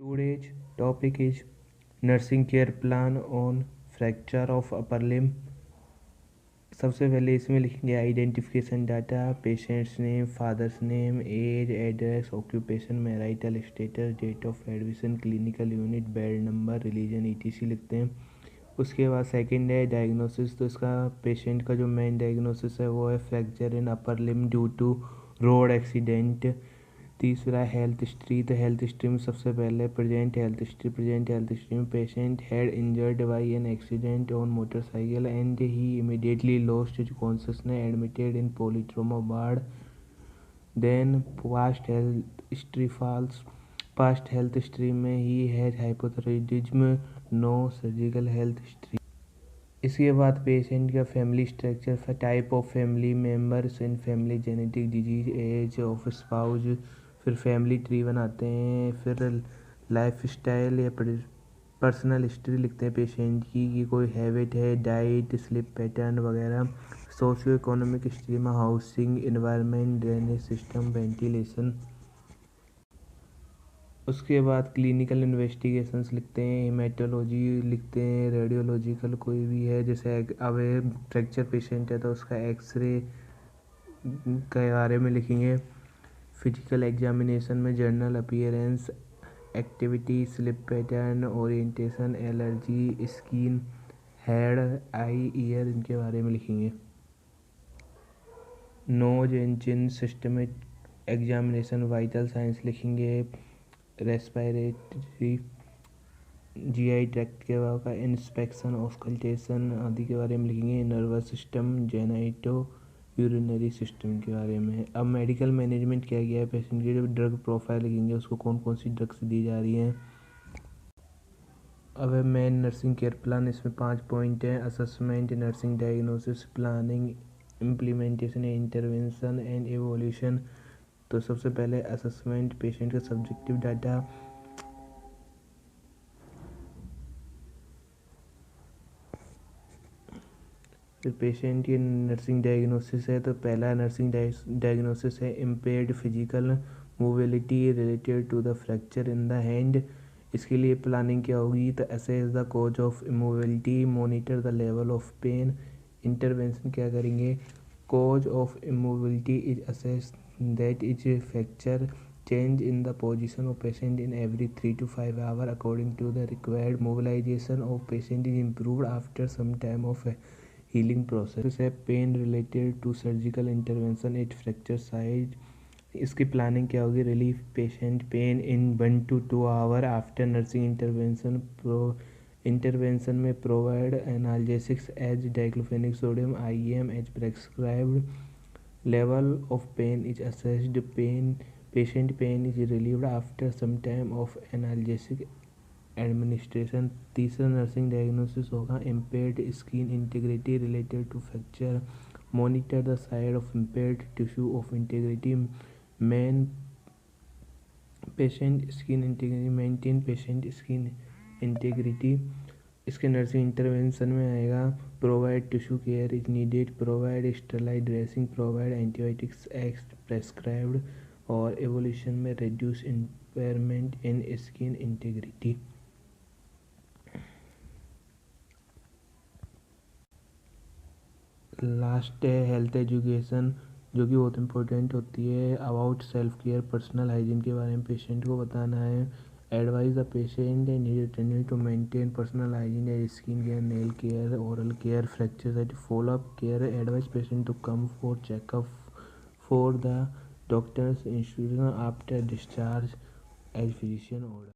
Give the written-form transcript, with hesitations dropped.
Today's topic is nursing care plan on fracture of upper limb। सबसे पहले इसमें लिखेंगे identification data, patient's name, father's name, age, address, occupation, marital status, date of admission, clinical unit, bed number, religion ETC लिखते हैं। उसके बाद second है diagnosis. तो इसका पेशेंट का जो मेन डायग्नोसिस है वो है fracture in upper limb due to road accident. तीसरा हेल्थ हिस्ट्री। तो हेल्थ हिस्ट्री में सबसे पहले प्रेजेंट हेल्थ हिस्ट्री में patient had injured by an accident on motorcycle and he immediately lost his consciousness, admitted in polytrauma ward. Then past health history में he had hypothyroidism, no surgical health history. इसके बाद patient का family structure, type of family members in family, genetic disease, as of spouse, फिर family tree बनाते हैं, फिर life style या personal history लिखते हैं पेशेंट की कि कोई हैबिट है, डाइट, स्लीप पैटर्न वगैरह। सोशियो इकोनॉमिक हिस्ट्री में housing, environment, drainage system, ventilation. उसके बाद क्लिनिकल इन्वेस्टिगेशंस लिखते हैं, हेमेटोलॉजी लिखते हैं, रेडियोलॉजिकल कोई भी है, जैसे अब फ्रैक्चर पेशेंट है तो उसका एक्सरे के बारे में लिखेंगे। फिजिकल एग्जामिनेशन में general appearance, activity, sleep pattern, orientation, allergy, skin, head, eye, ear, इनके बारे में लिखेंगे। Nose and chin systemic examination, vital signs लिखेंगे, रेस्पिरेटरी, जीआई ट्रैक्ट के बारे का इंस्पेक्शन, ऑस्कल्टेशन आदि के बारे में लिखेंगे। Nervous system, genito urinary system के बारे में। अब मेडिकल मैनेजमेंट क्या गया है पेशेंट की, जो ड्रग प्रोफाइल लिखेंगे, उसको कौन कौन सी ड्रग्स दी जा रही हैं। अब है मेन नर्सिंग केयर प्लान। इसमें 5 पॉइंट हैं: assessment, nursing diagnosis, planning, implementation, intervention and evolution. तो सबसे पहले असेसमेंट, पेशेंट का सब्जेक्टिव डाटा, फिर पेशेंट की नर्सिंग डायग्नोसिस है। तो पहला नर्सिंग डायग्नोसिस है impaired physical mobility related to the fracture in the hand. इसके लिए प्लानिंग क्या होगी, तो assess the cause of immobility, monitor the level of pain. Intervention क्या करेंगे, cause of immobility is assess that is fracture, change in the position of patient in every 3 to 5 hours according to the required, mobilization of patient is improved after some time of healing process है। Pain related to surgical intervention at fracture site. इसकी planning क्या होगी, relief patient pain in 1 to 2 hours after nursing intervention में provide analgesics as diclofenac sodium IM as prescribed. Level of pain is assessed, patient pain is relieved after some time of analgesic administration. तीसरा nursing diagnosis होगा impaired skin integrity related to fracture, monitor the side of impaired tissue of integrity, main patient skin integrity, maintain patient skin integrity. इसके nursing intervention में आएगा provide tissue care is needed, provide sterile dressing, provide antibiotics as prescribed. और evolution में reduce impairment in skin integrity. Last है health education, जो कि बहुत important होती है। About self care, personal hygiene के बारे में पेशेंट को बताना है। Advise the patient and his attendant to maintain personal hygiene as skin care, nail care, oral care, fracture site follow up care. Advise patient to come for checkup for the doctor's instruction after discharge as physician order.